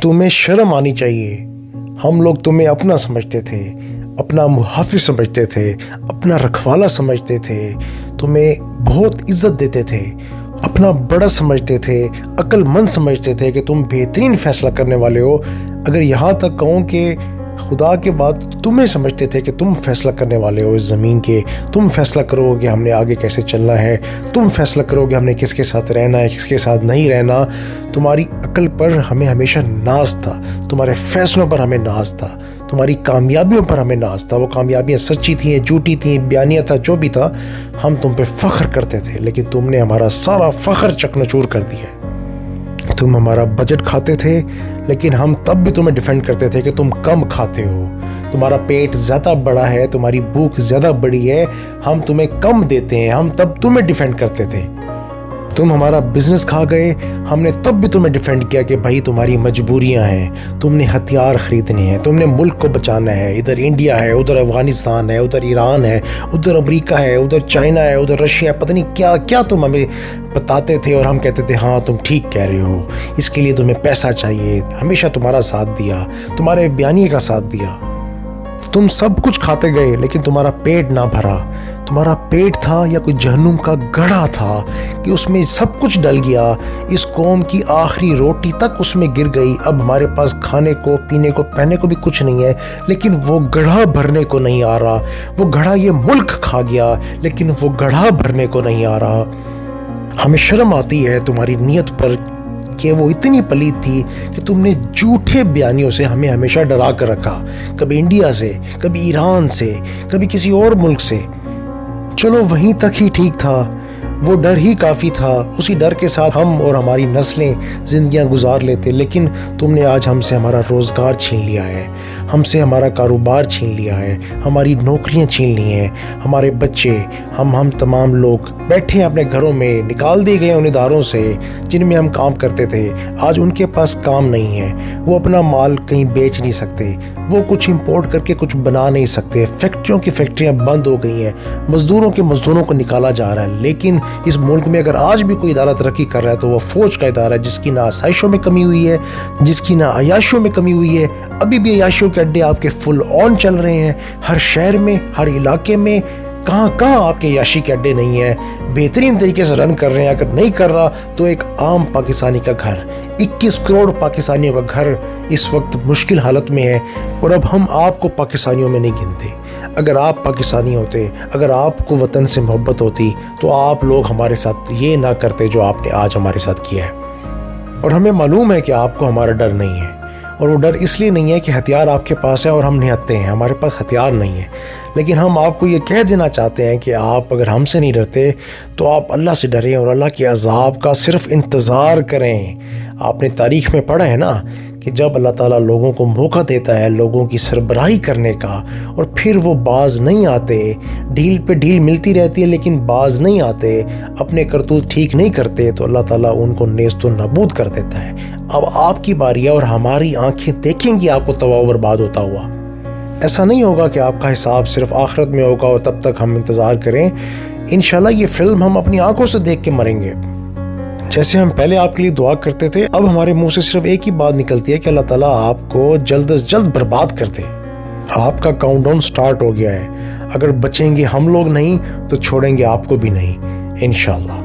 تمہیں شرم آنی چاہیے. ہم لوگ تمہیں اپنا سمجھتے تھے، اپنا محافظ سمجھتے تھے، اپنا رکھوالا سمجھتے تھے، تمہیں بہت عزت دیتے تھے، اپنا بڑا سمجھتے تھے، عقل مند سمجھتے تھے کہ تم بہترین فیصلہ کرنے والے ہو. اگر یہاں تک کہوں کہ خدا کے بعد تمہیں سمجھتے تھے کہ تم فیصلہ کرنے والے ہو اس زمین کے، تم فیصلہ کرو کہ ہم نے آگے کیسے چلنا ہے، تم فیصلہ کرو کہ ہم نے کس کے ساتھ رہنا ہے، کس کے ساتھ نہیں رہنا. تمہاری عقل پر ہمیں ہمیشہ ناز تھا، تمہارے فیصلوں پر ہمیں ناز تھا، تمہاری کامیابیوں پر ہمیں ناز تھا. وہ کامیابیاں سچی تھیں، جھوٹی تھیں، بیانیہ تھا، جو بھی تھا، ہم تم پہ فخر کرتے تھے. لیکن تم نے ہمارا سارا فخر چکنا-چور کر دیا. تم ہمارا بجٹ کھاتے تھے، لیکن ہم تب بھی تمہیں ڈیفینڈ کرتے تھے کہ تم کم کھاتے ہو، تمہارا پیٹ زیادہ بڑا ہے، تمہاری بھوک زیادہ بڑی ہے، ہم تمہیں کم دیتے ہیں. ہم تب تمہیں ڈیفینڈ کرتے تھے. تم ہمارا بزنس کھا گئے، ہم نے تب بھی تمہیں ڈیفینڈ کیا کہ بھائی تمہاری مجبوریاں ہیں، تم نے ہتھیار خریدنے ہیں، تم نے ملک کو بچانا ہے. ادھر انڈیا ہے، ادھر افغانستان ہے، ادھر ایران ہے، ادھر امریکہ ہے، ادھر چائنا ہے، ادھر رشیا ہے، پتہ نہیں کیا کیا تم ہمیں بتاتے تھے اور ہم کہتے تھے ہاں تم ٹھیک کہہ رہے ہو، اس کے لیے تمہیں پیسہ چاہیے. ہمیشہ تمہارا ساتھ دیا، تمہارے بیانیے کا ساتھ دیا. تم سب کچھ کھاتے گئے لیکن تمہارا پیٹ نہ بھرا. تمہارا پیٹ تھا یا کوئی جہنم کا گڑھا تھا کہ اس میں سب کچھ ڈل گیا، اس قوم کی آخری روٹی تک اس میں گر گئی. اب ہمارے پاس کھانے کو، پینے کو، پہننے کو بھی کچھ نہیں ہے، لیکن وہ گڑھا بھرنے کو نہیں آ رہا. وہ گڑھا یہ ملک کھا گیا لیکن وہ گڑھا بھرنے کو نہیں آ رہا. ہمیں شرم آتی ہے تمہاری نیت پر کہ وہ اتنی پلید تھی کہ تم نے جھوٹے بیانیوں سے ہمیں ہمیشہ ڈرا کر رکھا، کبھی انڈیا سے، کبھی ایران سے، کبھی کسی اور ملک سے. چلو وہیں تک ہی ٹھیک تھا، وہ ڈر ہی کافی تھا، اسی ڈر کے ساتھ ہم اور ہماری نسلیں زندگیاں گزار لیتے. لیکن تم نے آج ہم سے ہمارا روزگار چھین لیا ہے، ہم سے ہمارا کاروبار چھین لیا ہے، ہماری نوکریاں چھین لی ہیں. ہمارے بچے، ہم تمام لوگ بیٹھے ہیں اپنے گھروں میں، نکال دیے گئے ان اداروں سے جن میں ہم کام کرتے تھے. آج ان کے پاس کام نہیں ہے، وہ اپنا مال کہیں بیچ نہیں سکتے، وہ کچھ امپورٹ کر کے کچھ بنا نہیں سکتے. فیکٹریوں کی فیکٹریاں بند ہو گئی ہیں، مزدوروں کے مزدوروں کو نکالا جا رہا ہے. لیکن اس ملک میں اگر آج بھی کوئی ادارہ ترقی کر رہا ہے تو وہ فوج کا ادارہ ہے، جس کی نہ آسائشوں میں کمی ہوئی ہے، جس کی نہ عیاشوں میں کمی ہوئی ہے. ابھی بھی عیاشوں کے اڈے آپ کے فل آن چل رہے ہیں، ہر شہر میں، ہر علاقے میں. کہاں آپ کے عیاشی کے اڈے نہیں ہیں، بہترین طریقے سے رن کر رہے ہیں. اگر نہیں کر رہا تو ایک عام پاکستانی کا گھر، 21 کروڑ پاکستانیوں کا گھر اس وقت مشکل حالت میں ہے. اور اب ہم آپ کو پاکستانیوں میں نہیں گنتے. اگر آپ پاکستانی ہوتے، اگر آپ کو وطن سے محبت ہوتی تو آپ لوگ ہمارے ساتھ یہ نہ کرتے جو آپ نے آج ہمارے ساتھ کیا ہے. اور ہمیں معلوم ہے کہ آپ کو ہمارا ڈر نہیں ہے، اور وہ ڈر اس لیے نہیں ہے کہ ہتھیار آپ کے پاس ہے اور ہم نہتے ہیں. ہمارے پاس ہتھیار نہیں ہے، لیکن ہم آپ کو یہ کہہ دینا چاہتے ہیں کہ آپ اگر ہم سے نہیں ڈرتے تو آپ اللہ سے ڈریں اور اللہ کے عذاب کا صرف انتظار کریں. آپ نے تاریخ میں پڑھا ہے نا کہ جب اللہ تعالیٰ لوگوں کو موقع دیتا ہے لوگوں کی سربراہی کرنے کا اور پھر وہ باز نہیں آتے، ڈھیل پہ ڈھیل ملتی رہتی ہے لیکن باز نہیں آتے، اپنے کرتوت ٹھیک نہیں کرتے، تو اللہ تعالیٰ ان کو نیست و نابود کر دیتا ہے. اب آپ کی باری ہے اور ہماری آنکھیں دیکھیں گی آپ کو تباہ و برباد ہوتا ہوا. ایسا نہیں ہوگا کہ آپ کا حساب صرف آخرت میں ہوگا اور تب تک ہم انتظار کریں. انشاءاللہ یہ فلم ہم اپنی آنکھوں سے دیکھ کے مریں گے. جیسے ہم پہلے آپ کے لیے دعا کرتے تھے، اب ہمارے منہ سے صرف ایک ہی بات نکلتی ہے کہ اللہ تعالیٰ آپ کو جلد از جلد برباد کر دے. آپ کا کاؤنٹ ڈاؤن سٹارٹ ہو گیا ہے. اگر بچیں گے ہم لوگ نہیں تو چھوڑیں گے آپ کو بھی نہیں انشاءاللہ.